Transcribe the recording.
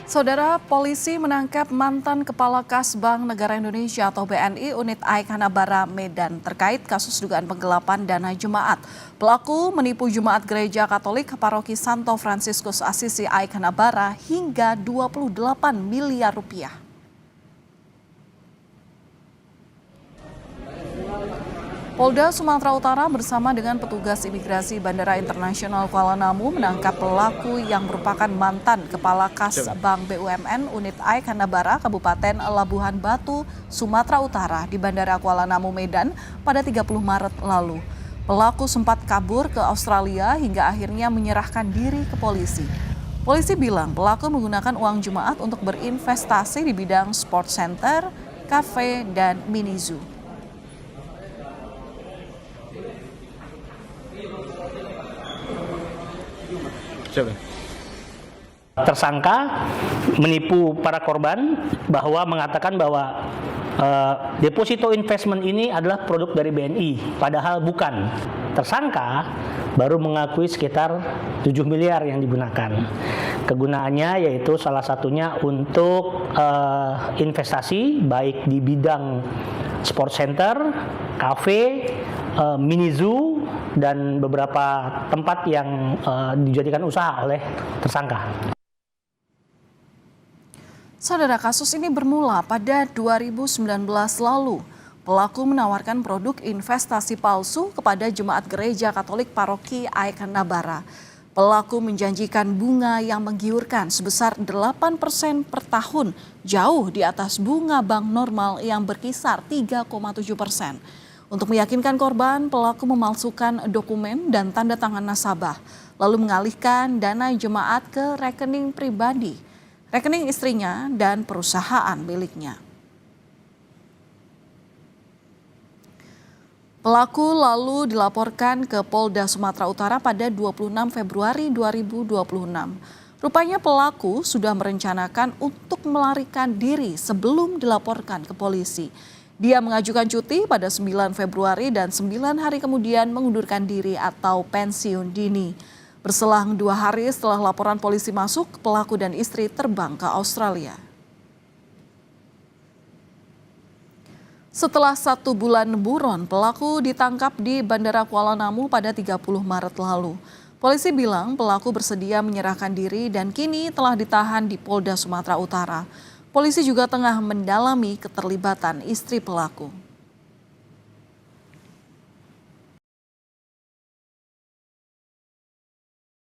Saudara, polisi menangkap mantan Kepala Kas Bank Negara Indonesia atau BNI unit AIK Hanabara Medan terkait kasus dugaan penggelapan dana jemaat. Pelaku menipu jemaat Gereja Katolik Paroki Santo Fransiskus Assisi AIK Hanabara hingga 28 miliar rupiah. Polda Sumatera Utara bersama dengan petugas imigrasi Bandara Internasional Kuala Namu menangkap pelaku yang merupakan mantan Kepala Kas Bank BUMN unit AIK Hanabara Kabupaten Labuhan Batu, Sumatera Utara di Bandara Kuala Namu, Medan pada 30 Maret lalu. Pelaku sempat kabur ke Australia hingga akhirnya menyerahkan diri ke polisi. Polisi bilang pelaku menggunakan uang jemaat untuk berinvestasi di bidang sport center, kafe, dan mini zoo. Tersangka menipu para korban bahwa mengatakan bahwa deposito investment ini adalah produk dari BNI, padahal bukan. Tersangka baru mengakui sekitar 7 miliar yang digunakan. Kegunaannya yaitu salah satunya untuk investasi baik di bidang sport center, kafe, mini zoo, dan beberapa tempat yang dijadikan usaha oleh tersangka. Saudara, kasus ini bermula pada 2019 lalu. Pelaku menawarkan produk investasi palsu kepada jemaat Gereja Katolik Paroki AIK Hanabara. Pelaku menjanjikan bunga yang menggiurkan sebesar 8% per tahun, jauh di atas bunga bank normal yang berkisar 3,7%. Untuk meyakinkan korban, pelaku memalsukan dokumen dan tanda tangan nasabah, lalu mengalihkan dana jemaat ke rekening pribadi, rekening istrinya, dan perusahaan miliknya. Pelaku lalu dilaporkan ke Polda Sumatera Utara pada 26 Februari 2026. Rupanya pelaku sudah merencanakan untuk melarikan diri sebelum dilaporkan ke polisi. Dia mengajukan cuti pada 9 Februari dan 9 hari kemudian mengundurkan diri atau pensiun dini. Berselang 2 hari setelah laporan polisi masuk, pelaku dan istri terbang ke Australia. Setelah 1 bulan buron, pelaku ditangkap di Bandara Kuala Namu pada 30 Maret lalu. Polisi bilang pelaku bersedia menyerahkan diri dan kini telah ditahan di Polda Sumatera Utara. Polisi juga tengah mendalami keterlibatan istri pelaku.